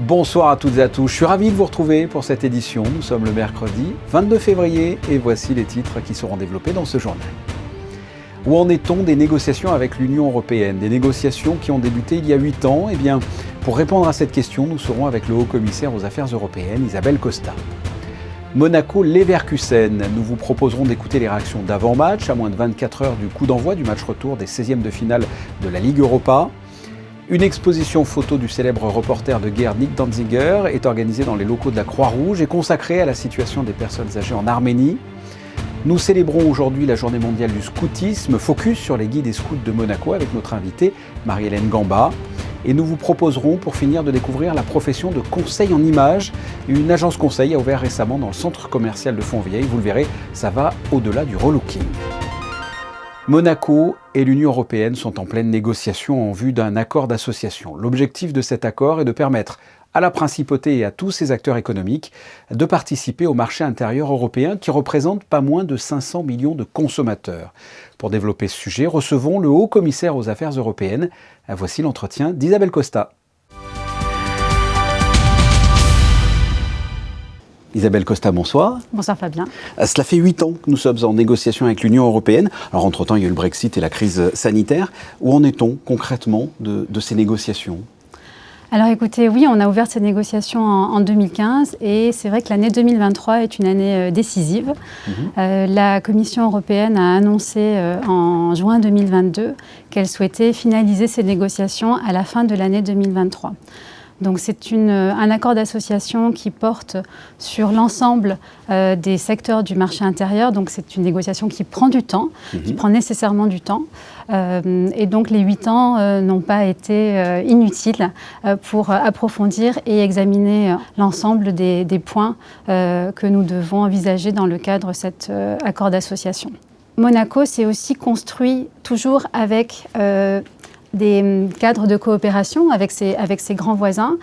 Bonsoir à toutes et à tous, je suis ravi de vous retrouver pour cette édition. Nous sommes le mercredi 22 février et voici les titres qui seront développés dans ce journal. Où en est-on des négociations avec l'Union européenne? Des négociations qui ont débuté il y a 8 ans. Eh bien, pour répondre à cette question, nous serons avec le haut-commissaire aux affaires européennes, Isabelle Costa. Monaco-Leverkusen, nous vous proposerons d'écouter les réactions d'avant-match à moins de 24 heures du coup d'envoi du match retour des 16e de finale de la Ligue Europa. Une exposition photo du célèbre reporter de guerre Nick Danziger est organisée dans les locaux de la Croix-Rouge et consacrée à la situation des personnes âgées en Arménie. Nous célébrons aujourd'hui la journée mondiale du scoutisme, focus sur les guides et scouts de Monaco avec notre invitée Marie-Hélène Gamba. Et nous vous proposerons pour finir de découvrir la profession de conseil en images. Une agence conseil a ouvert récemment dans le centre commercial de Fontvieille. Vous le verrez, ça va au-delà du relooking. Monaco et l'Union européenne sont en pleine négociation en vue d'un accord d'association. L'objectif de cet accord est de permettre à la principauté et à tous ses acteurs économiques de participer au marché intérieur européen qui représente pas moins de 500 millions de consommateurs. Pour développer ce sujet, recevons le haut-commissaire aux affaires européennes. Voici l'entretien d'Isabelle Costa. Isabelle Costa, bonsoir. Bonsoir Fabien. Cela fait 8 ans que nous sommes en négociation avec l'Union européenne. Alors entre-temps, il y a eu le Brexit et la crise sanitaire. Où en est-on concrètement de ces négociations ? Alors écoutez, oui, on a ouvert ces négociations en 2015 et c'est vrai que l'année 2023 est une année décisive. La Commission européenne a annoncé en juin 2022 qu'elle souhaitait finaliser ces négociations à la fin de l'année 2023. Donc c'est un accord d'association qui porte sur l'ensemble des secteurs du marché intérieur. Donc c'est une négociation qui prend du temps, qui prend nécessairement du temps. Et donc les 8 ans n'ont pas été inutiles pour approfondir et examiner l'ensemble des points que nous devons envisager dans le cadre de cet accord d'association. Monaco s'est aussi construit toujours avec des cadres de coopération avec ses grands voisins.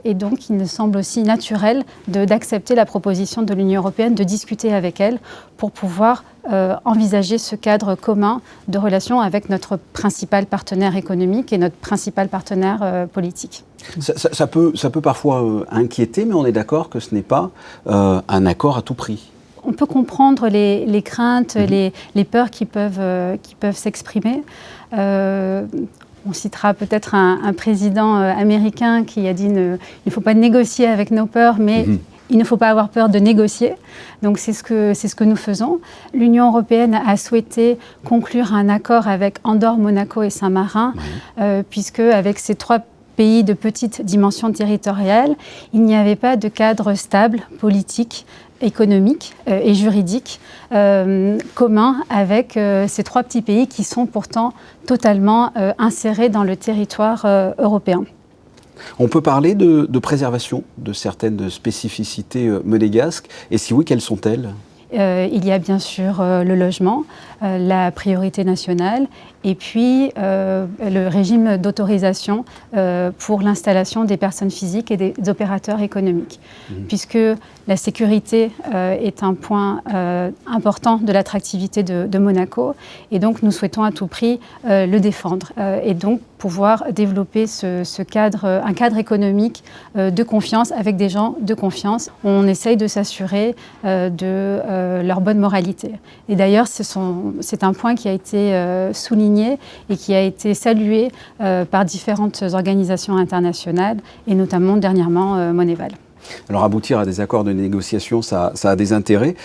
Et donc, il nous semble aussi naturel d'accepter la proposition de l'Union européenne, de discuter avec elle pour pouvoir envisager ce cadre commun de relations avec notre principal partenaire économique et notre principal partenaire politique. Ça peut parfois inquiéter, mais on est d'accord que ce n'est pas un accord à tout prix. On peut comprendre les craintes, les peurs qui peuvent s'exprimer. On citera peut-être un président américain qui a dit il ne faut pas négocier avec nos peurs, mais il ne faut pas avoir peur de négocier. Donc c'est ce que nous faisons. L'Union européenne a souhaité conclure un accord avec Andorre, Monaco et Saint-Marin, puisque avec ces 3 pays de petite dimension territoriale, il n'y avait pas de cadre stable, politique, économique et juridique commun avec ces 3 petits pays qui sont pourtant totalement insérés dans le territoire européen. On peut parler de préservation de certaines spécificités monégasques, et si oui, quelles sont-elles ? Il y a bien sûr le logement, la priorité nationale et puis le régime d'autorisation pour l'installation des personnes physiques et des opérateurs économiques. Puisque la sécurité est un point important de l'attractivité de Monaco et donc nous souhaitons à tout prix le défendre et donc pouvoir développer un cadre économique de confiance avec des gens de confiance. On essaye de s'assurer de leur bonne moralité. Et d'ailleurs, c'est un point qui a été souligné et qui a été salué par différentes organisations internationales et notamment dernièrement Moneval. Alors aboutir à des accords de négociation, ça a des intérêts.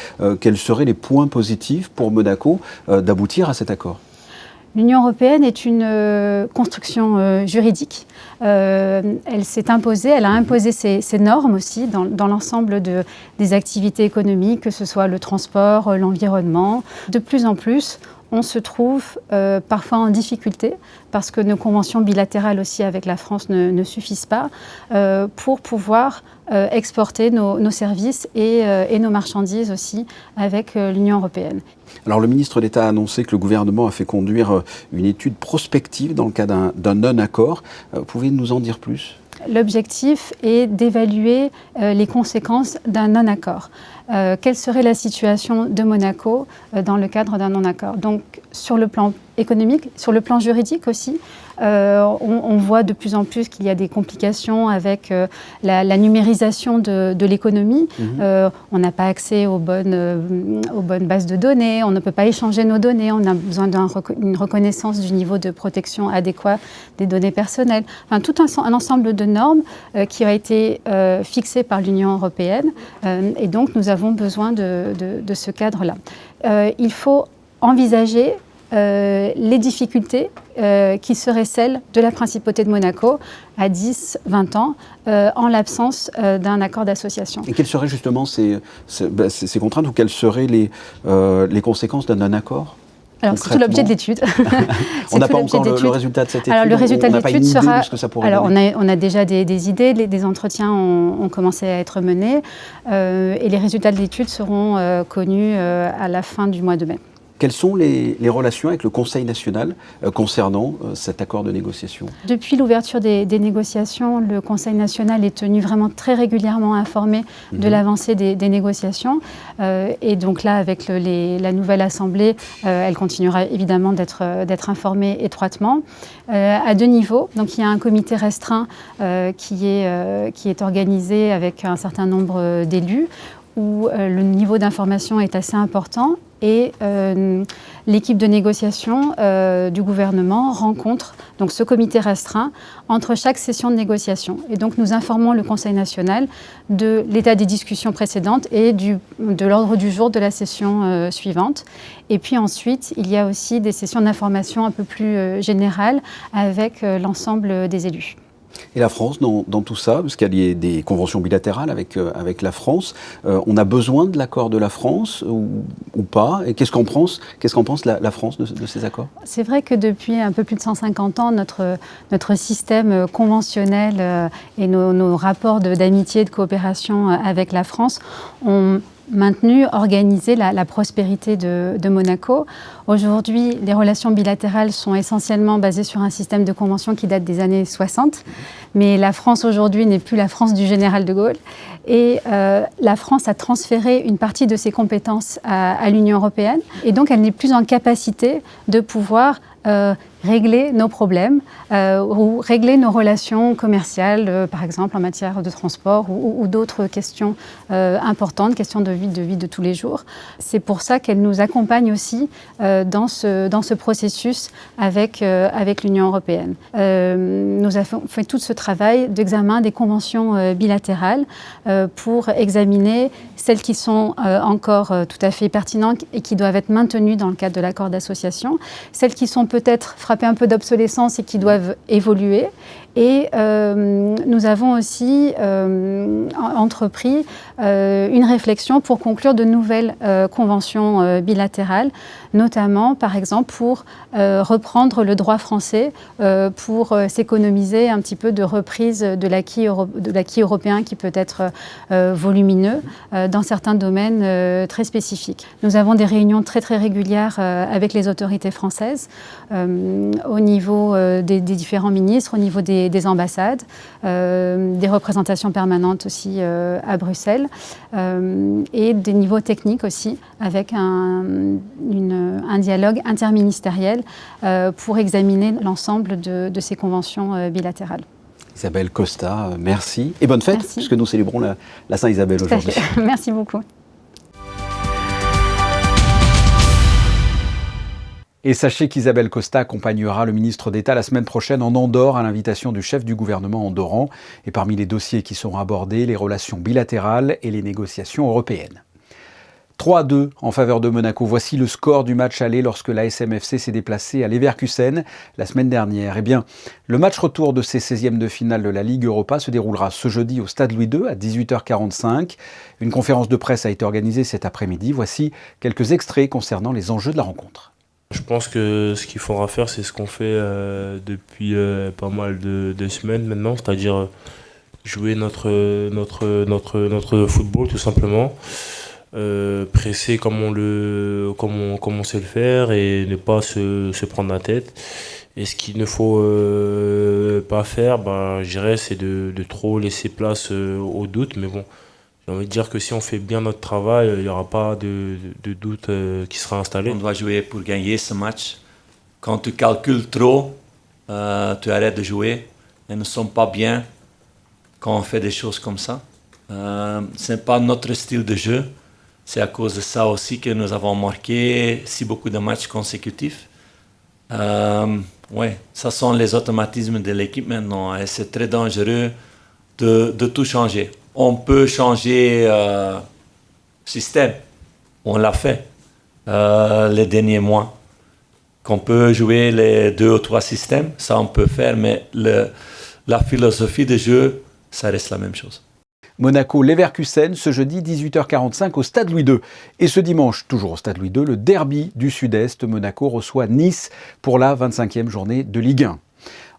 Quels seraient les points positifs pour Monaco d'aboutir à cet accord ? L'Union européenne est une construction juridique. Elle s'est imposée, elle a imposé ses normes aussi dans l'ensemble des activités économiques, que ce soit le transport, l'environnement. De plus en plus, on se trouve parfois en difficulté parce que nos conventions bilatérales aussi avec la France ne suffisent pas pour pouvoir exporter nos services et nos marchandises aussi avec l'Union européenne. Alors le ministre d'État a annoncé que le gouvernement a fait conduire une étude prospective dans le cas d'un non-accord. Pouvez-vous nous en dire plus ? L'objectif est d'évaluer les conséquences d'un non-accord. Quelle serait la situation de Monaco dans le cadre d'un non-accord ? Donc, sur le plan économique, sur le plan juridique aussi. On voit de plus en plus qu'il y a des complications avec la numérisation de l'économie. On n'a pas accès aux bonnes bases de données, on ne peut pas échanger nos données, on a besoin d'une reconnaissance du niveau de protection adéquat des données personnelles. Enfin, tout un ensemble de normes qui a été fixé par l'Union européenne et donc nous avons besoin de ce cadre-là. Il faut envisager les difficultés qui seraient celles de la Principauté de Monaco à 10-20 ans en l'absence d'un accord d'association. Et quelles seraient justement ces contraintes ou quelles seraient les conséquences d'un accord? Alors, c'est tout l'objet de l'étude. On n'a pas encore le résultat de cette étude. Alors, le résultat de l'étude sera... Ce que ça pourrait on a déjà des idées, des entretiens ont commencé à être menés et les résultats de l'étude seront connus à la fin du mois de mai. Quelles sont les relations avec le Conseil national concernant cet accord de négociation? Depuis l'ouverture des négociations, le Conseil national est tenu vraiment très régulièrement informé de l'avancée des négociations. Et donc là, avec la nouvelle Assemblée, elle continuera évidemment d'être informée étroitement. À deux niveaux. Donc il y a un comité restreint qui est organisé avec un certain nombre d'élus, où le niveau d'information est assez important et l'équipe de négociation du gouvernement rencontre donc ce comité restreint entre chaque session de négociation. Et donc nous informons le Conseil national de l'état des discussions précédentes et de l'ordre du jour de la session suivante. Et puis ensuite, il y a aussi des sessions d'information un peu plus générales avec l'ensemble des élus. Et la France dans tout ça, parce qu'il y a des conventions bilatérales avec la France, on a besoin de l'accord de la France ou pas? Et qu'est-ce qu'en pense la France de ces accords? C'est vrai que depuis un peu plus de 150 ans, notre système conventionnel et nos rapports d'amitié et de coopération avec la France ont maintenu, organisé la prospérité de Monaco. Aujourd'hui, les relations bilatérales sont essentiellement basées sur un système de convention qui date des années 60. Mais la France aujourd'hui n'est plus la France du général de Gaulle. Et la France a transféré une partie de ses compétences à l'Union européenne. Et donc, elle n'est plus en capacité de pouvoir régler nos problèmes ou régler nos relations commerciales, par exemple en matière de transport ou d'autres questions importantes, questions de vie de tous les jours. C'est pour ça qu'elle nous accompagne aussi dans ce processus avec l'Union européenne. Nous avons fait tout ce travail d'examen des conventions bilatérales pour examiner celles qui sont encore tout à fait pertinentes et qui doivent être maintenues dans le cadre de l'accord d'association, celles qui sont peut-être frappées un peu d'obsolescence et qui doivent évoluer. Et nous avons aussi entrepris une réflexion pour conclure de nouvelles conventions bilatérales, notamment, par exemple, pour reprendre le droit français, pour s'économiser un petit peu de reprise de l'acquis européen qui peut être volumineux dans certains domaines très spécifiques. Nous avons des réunions très très régulières avec les autorités françaises, au niveau des différents ministres, au niveau des ambassades, des représentations permanentes aussi à Bruxelles et des niveaux techniques aussi avec un dialogue interministériel pour examiner l'ensemble de ces conventions bilatérales. Isabelle Costa, merci et bonne fête, puisque nous célébrons la Saint-Isabelle aujourd'hui. Merci beaucoup. Et sachez qu'Isabelle Costa accompagnera le ministre d'État la semaine prochaine en Andorre à l'invitation du chef du gouvernement andorran. Et parmi les dossiers qui seront abordés, les relations bilatérales et les négociations européennes. 3-2 en faveur de Monaco. Voici le score du match aller lorsque la SMFC s'est déplacée à Leverkusen la semaine dernière. Eh bien, le match retour de ces 16e de finale de la Ligue Europa se déroulera ce jeudi au Stade Louis II à 18h45. Une conférence de presse a été organisée cet après-midi. Voici quelques extraits concernant les enjeux de la rencontre. Je pense que ce qu'il faudra faire, c'est ce qu'on fait depuis pas mal de semaines maintenant, c'est-à-dire jouer notre football tout simplement, presser comme on sait le faire et ne pas se prendre la tête. Et ce qu'il ne faut pas faire, je dirais, c'est de trop laisser place au doute, mais bon. J'ai envie de dire que si on fait bien notre travail, il n'y aura pas de doute qui sera installé. On doit jouer pour gagner ce match quand tu calcules trop, tu arrêtes de jouer. Et nous ne sommes pas bien quand on fait des choses comme ça. Ce n'est pas notre style de jeu. C'est à cause de ça aussi que nous avons marqué si beaucoup de matchs consécutifs. Ouais, ça sont les automatismes de l'équipe maintenant. Et c'est très dangereux de tout changer. On peut changer système. On l'a fait les derniers mois. Qu'on peut jouer les 2 ou 3 systèmes, ça on peut faire, mais la philosophie de jeu, ça reste la même chose. Monaco-Leverkusen, ce jeudi 18h45 au Stade Louis II. Et ce dimanche, toujours au Stade Louis II, le derby du Sud-Est. Monaco reçoit Nice pour la 25e journée de Ligue 1.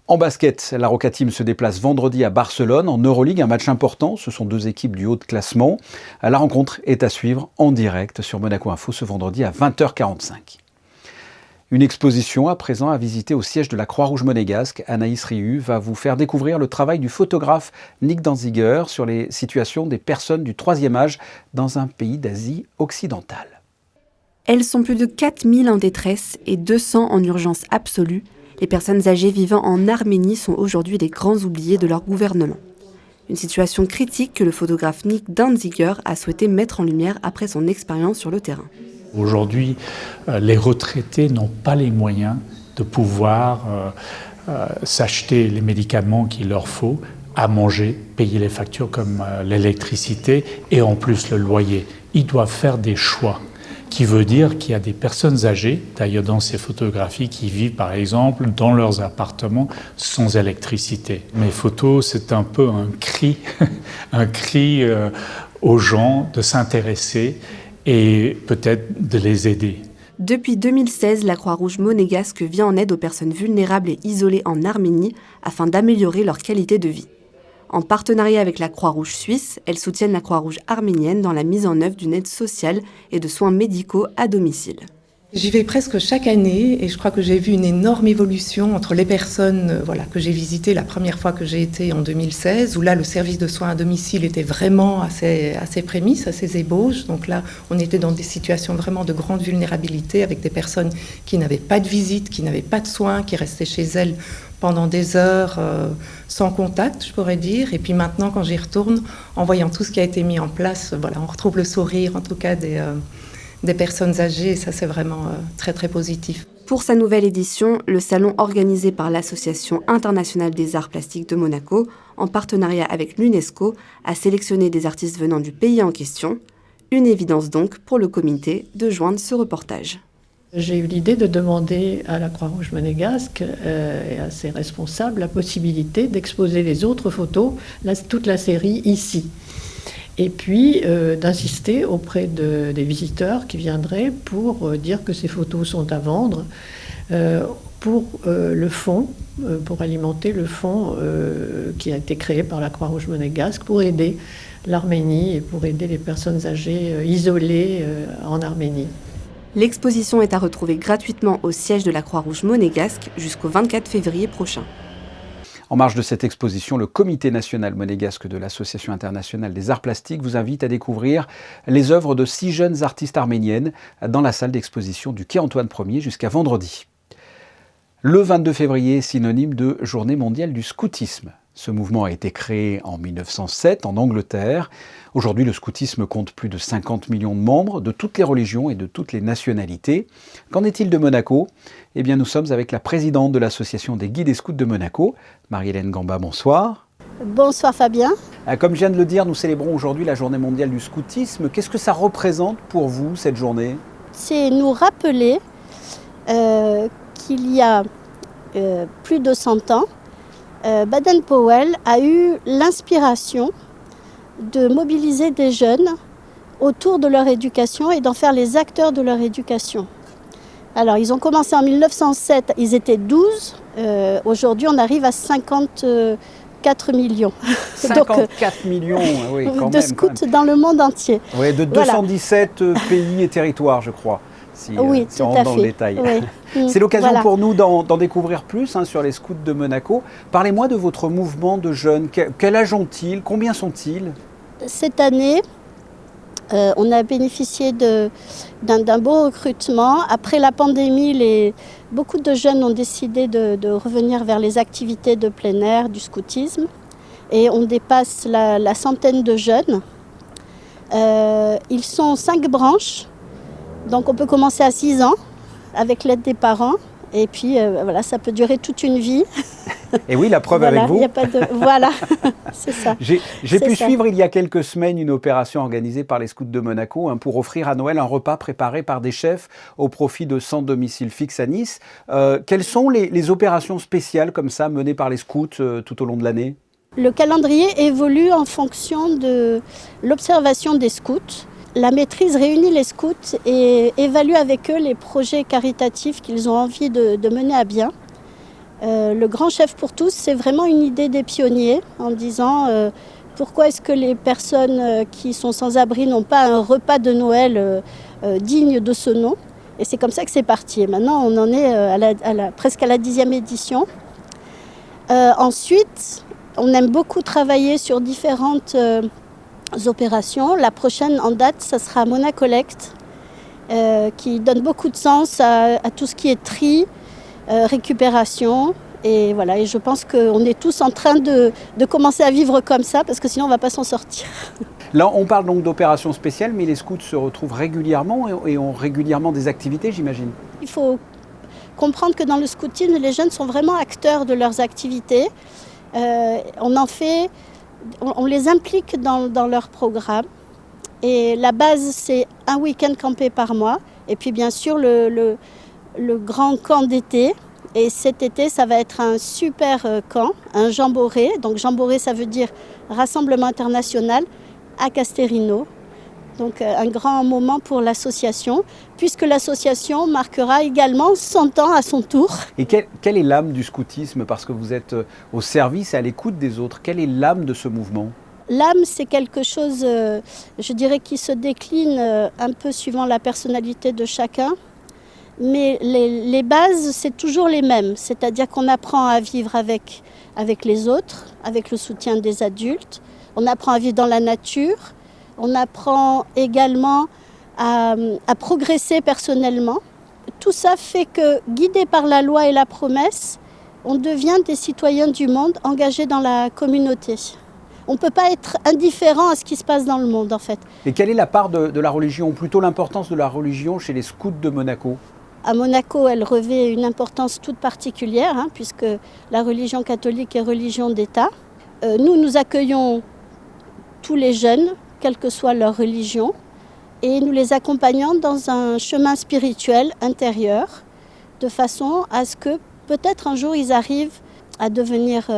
En basket, la Roca Team se déplace vendredi à Barcelone. En Euroleague, un match important. Ce sont 2 équipes du haut de classement. La rencontre est à suivre en direct sur Monaco Info ce vendredi à 20h45. Une exposition à présent à visiter au siège de la Croix-Rouge monégasque. Anaïs Riu va vous faire découvrir le travail du photographe Nick Danziger sur les situations des personnes du 3e âge dans un pays d'Asie occidentale. Elles sont plus de 4000 en détresse et 200 en urgence absolue. Les personnes âgées vivant en Arménie sont aujourd'hui les grands oubliés de leur gouvernement. Une situation critique que le photographe Nick Danziger a souhaité mettre en lumière après son expérience sur le terrain. Aujourd'hui, les retraités n'ont pas les moyens de pouvoir s'acheter les médicaments qu'il leur faut, à manger, payer les factures comme l'électricité et en plus le loyer. Ils doivent faire des choix, qui veut dire qu'il y a des personnes âgées, d'ailleurs dans ces photographies, qui vivent par exemple dans leurs appartements sans électricité. Mes photos, c'est un peu un cri, aux gens de s'intéresser et peut-être de les aider. Depuis 2016, la Croix-Rouge monégasque vient en aide aux personnes vulnérables et isolées en Arménie afin d'améliorer leur qualité de vie. En partenariat avec la Croix-Rouge suisse, elles soutiennent la Croix-Rouge arménienne dans la mise en œuvre d'une aide sociale et de soins médicaux à domicile. J'y vais presque chaque année et je crois que j'ai vu une énorme évolution entre les personnes que j'ai visitées la première fois que j'ai été en 2016, où là le service de soins à domicile était vraiment à ses prémices, à ses ébauches. Donc là, on était dans des situations vraiment de grande vulnérabilité avec des personnes qui n'avaient pas de visite, qui n'avaient pas de soins, qui restaient chez elles pendant des heures sans contact, je pourrais dire. Et puis maintenant, quand j'y retourne, en voyant tout ce qui a été mis en place, on retrouve le sourire, en tout cas des personnes âgées, et ça c'est vraiment très très positif. Pour sa nouvelle édition, le salon organisé par l'Association internationale des arts plastiques de Monaco, en partenariat avec l'UNESCO, a sélectionné des artistes venant du pays en question. Une évidence donc pour le comité de joindre ce reportage. J'ai eu l'idée de demander à la Croix-Rouge monégasque et à ses responsables la possibilité d'exposer les autres photos, toute la série ici. Et puis d'insister auprès des visiteurs qui viendraient pour dire que ces photos sont à vendre pour le fonds, pour alimenter le fonds qui a été créé par la Croix-Rouge monégasque pour aider l'Arménie et pour aider les personnes âgées isolées en Arménie. L'exposition est à retrouver gratuitement au siège de la Croix-Rouge monégasque jusqu'au 24 février prochain. En marge de cette exposition, le Comité national monégasque de l'Association internationale des arts plastiques vous invite à découvrir les œuvres de 6 jeunes artistes arméniennes dans la salle d'exposition du quai Antoine Ier jusqu'à vendredi. Le 22 février est synonyme de Journée mondiale du scoutisme. Ce mouvement a été créé en 1907 en Angleterre. Aujourd'hui, le scoutisme compte plus de 50 millions de membres de toutes les religions et de toutes les nationalités. Qu'en est-il de Monaco ? Eh bien, nous sommes avec la présidente de l'Association des guides et scouts de Monaco, Marie-Hélène Gamba. Bonsoir. Bonsoir Fabien. Comme je viens de le dire, nous célébrons aujourd'hui la Journée mondiale du scoutisme. Qu'est-ce que ça représente pour vous, cette journée ? C'est nous rappeler qu'il y a plus de 100 ans, Baden-Powell a eu l'inspiration de mobiliser des jeunes autour de leur éducation et d'en faire les acteurs de leur éducation. Alors, ils ont commencé en 1907, ils étaient 12. Aujourd'hui, on arrive à 54 millions. 54 millions, oui, quand de même. scouts dans le monde entier. Oui, de 217 pays et territoires, je crois. Si on rentre dans le détail. Oui. C'est l'occasion pour nous d'en découvrir plus sur les scouts de Monaco. Parlez-moi de votre mouvement de jeunes. Quel âge ont-ils ? Combien sont-ils ? Cette année, On a bénéficié d'un beau recrutement. Après la pandémie, beaucoup de jeunes ont décidé de revenir vers les activités de plein air, du scoutisme. Et on dépasse la centaine de jeunes. Ils sont 5 branches. Donc on peut commencer à 6 ans avec l'aide des parents. Et puis voilà, ça peut durer toute une vie. Et oui, la preuve voilà, avec vous. Y a pas de... Voilà, c'est ça. J'ai pu suivre il y a quelques semaines une opération organisée par les Scouts de Monaco pour offrir à Noël un repas préparé par des chefs au profit de 100 domiciles fixes à Nice. Quelles sont les opérations spéciales comme ça menées par les Scouts tout au long de l'année ? Le calendrier évolue en fonction de l'observation des scouts. La maîtrise réunit les scouts et évalue avec eux les projets caritatifs qu'ils ont envie de mener à bien. Le grand chef pour tous, c'est vraiment une idée des pionniers en disant pourquoi est-ce que les personnes qui sont sans abri n'ont pas un repas de Noël digne de ce nom. Et c'est comme ça que c'est parti. Et maintenant, on en est presque à la 10e édition. Ensuite, on aime beaucoup travailler sur différentes opérations. La prochaine en date, ça sera Mona Collect, qui donne beaucoup de sens à tout ce qui est tri, récupération. Et voilà, et je pense qu'on est tous en train de commencer à vivre comme ça, parce que sinon on ne va pas s'en sortir. Là, on parle donc d'opérations spéciales, mais les scouts se retrouvent régulièrement et ont régulièrement des activités, j'imagine. Il faut comprendre que dans le scoutisme, les jeunes sont vraiment acteurs de leurs activités. On les implique dans leur programme. Et la base, c'est un week-end campé par mois. Et puis bien sûr, le grand camp d'été. Et cet été, ça va être un super camp, un jamboree. Donc jamboree, ça veut dire rassemblement international à Casterino. Donc un grand moment pour l'association, puisque l'association marquera également 100 ans à son tour. Et quelle est l'âme du scoutisme? Parce que vous êtes au service et à l'écoute des autres. Quelle est l'âme de ce mouvement? L'âme, c'est quelque chose, je dirais, qui se décline un peu suivant la personnalité de chacun. Mais les bases, c'est toujours les mêmes. C'est-à-dire qu'on apprend à vivre avec les autres, avec le soutien des adultes. On apprend à vivre dans la nature. On apprend également à progresser personnellement. Tout ça fait que, guidés par la loi et la promesse, on devient des citoyens du monde engagés dans la communauté. On ne peut pas être indifférent à ce qui se passe dans le monde, en fait. Et quelle est la part de la religion, ou plutôt l'importance de la religion chez les scouts de Monaco? À Monaco, elle revêt une importance toute particulière, puisque la religion catholique est religion d'État. Nous accueillons tous les jeunes, quelle que soit leur religion, et nous les accompagnons dans un chemin spirituel intérieur, de façon à ce que peut-être un jour ils arrivent à devenir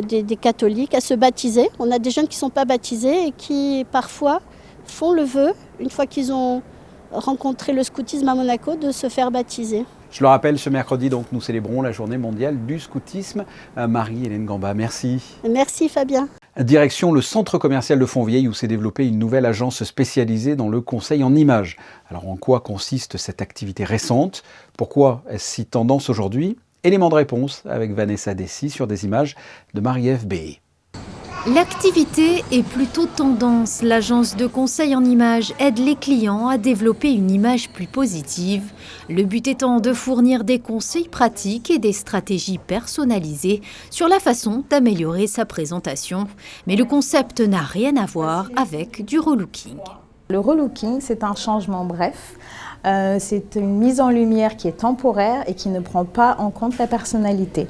des catholiques, à se baptiser. On a des jeunes qui ne sont pas baptisés et qui parfois font le vœu, une fois qu'ils ont rencontré le scoutisme à Monaco, de se faire baptiser. Je le rappelle, ce mercredi, donc, nous célébrons la journée mondiale du scoutisme. Marie-Hélène Gamba, merci. Merci Fabien. Direction le centre commercial de Fontvieille où s'est développée une nouvelle agence spécialisée dans le conseil en images. Alors en quoi consiste cette activité récente? Pourquoi est-ce si tendance aujourd'hui? Élément de réponse avec Vanessa Dessy sur des images de Marie-Ève Béé. L'activité est plutôt tendance. L'agence de conseil en images aide les clients à développer une image plus positive. Le but étant de fournir des conseils pratiques et des stratégies personnalisées sur la façon d'améliorer sa présentation. Mais le concept n'a rien à voir avec du relooking. Le relooking, c'est un changement bref. C'est une mise en lumière qui est temporaire et qui ne prend pas en compte la personnalité.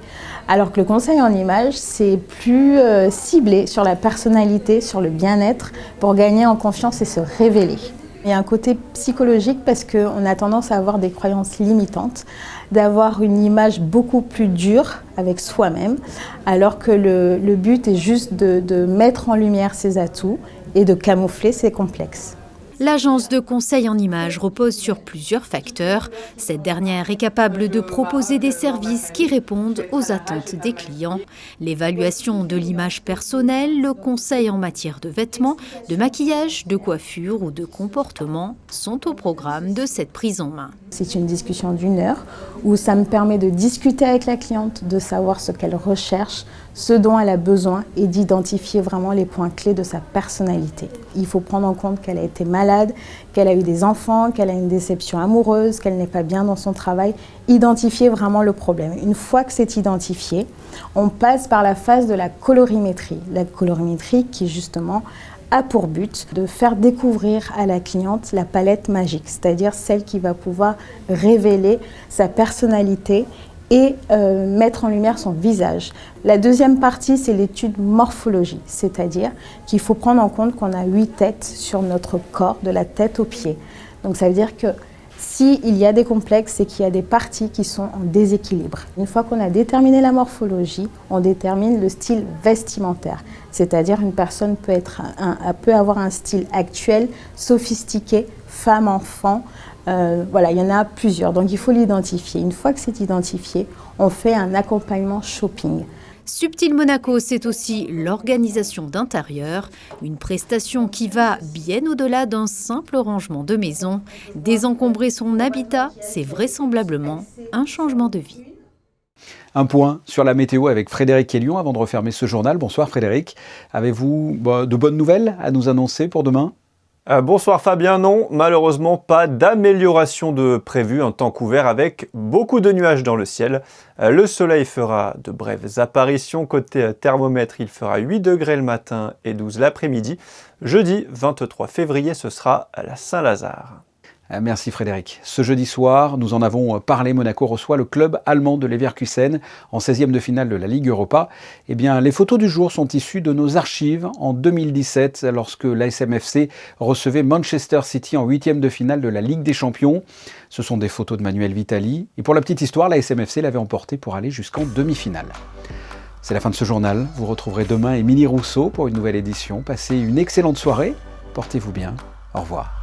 Alors que le conseil en images, c'est plus ciblé sur la personnalité, sur le bien-être, pour gagner en confiance et se révéler. Il y a un côté psychologique parce qu'on a tendance à avoir des croyances limitantes, d'avoir une image beaucoup plus dure avec soi-même, alors que le but est juste de mettre en lumière ses atouts et de camoufler ses complexes. L'agence de conseil en images repose sur plusieurs facteurs. Cette dernière est capable de proposer des services qui répondent aux attentes des clients. L'évaluation de l'image personnelle, le conseil en matière de vêtements, de maquillage, de coiffure ou de comportement sont au programme de cette prise en main. C'est une discussion d'1 heure où ça me permet de discuter avec la cliente, de savoir ce qu'elle recherche, ce dont elle a besoin et d'identifier vraiment les points clés de sa personnalité. Il faut prendre en compte qu'elle a été malade, qu'elle a eu des enfants, qu'elle a une déception amoureuse, qu'elle n'est pas bien dans son travail. Identifier vraiment le problème. Une fois que c'est identifié, on passe par la phase de la colorimétrie. La colorimétrie qui justement a pour but de faire découvrir à la cliente la palette magique, c'est-à-dire celle qui va pouvoir révéler sa personnalité et mettre en lumière son visage. La deuxième partie, c'est l'étude morphologie, c'est-à-dire qu'il faut prendre en compte qu'on a 8 têtes sur notre corps, de la tête aux pieds. Donc ça veut dire que s'il y a des complexes, c'est qu'il y a des parties qui sont en déséquilibre. Une fois qu'on a déterminé la morphologie, on détermine le style vestimentaire. C'est-à-dire une personne peut avoir un style actuel, sophistiqué, femme-enfant. Voilà, il y en a plusieurs, donc il faut l'identifier. Une fois que c'est identifié, on fait un accompagnement shopping. Subtil Monaco, c'est aussi l'organisation d'intérieur, une prestation qui va bien au-delà d'un simple rangement de maison. Désencombrer son habitat, c'est vraisemblablement un changement de vie. Un point sur la météo avec Frédéric Hélion avant de refermer ce journal. Bonsoir Frédéric. Avez-vous de bonnes nouvelles à nous annoncer pour demain ? Bonsoir Fabien, non, malheureusement pas d'amélioration de prévu, un temps couvert avec beaucoup de nuages dans le ciel. Le soleil fera de brèves apparitions, côté thermomètre il fera 8 degrés le matin et 12 l'après-midi. Jeudi 23 février ce sera à la Saint-Lazare. Merci Frédéric. Ce jeudi soir, nous en avons parlé, Monaco reçoit le club allemand de Leverkusen en 16e de finale de la Ligue Europa. Eh bien, les photos du jour sont issues de nos archives en 2017, lorsque l'ASM-FC recevait Manchester City en 8e de finale de la Ligue des Champions. Ce sont des photos de Manuel Vitali. Et pour la petite histoire, l'ASM-FC l'avait emporté pour aller jusqu'en demi-finale. C'est la fin de ce journal. Vous retrouverez demain Émilie Rousseau pour une nouvelle édition. Passez une excellente soirée. Portez-vous bien. Au revoir.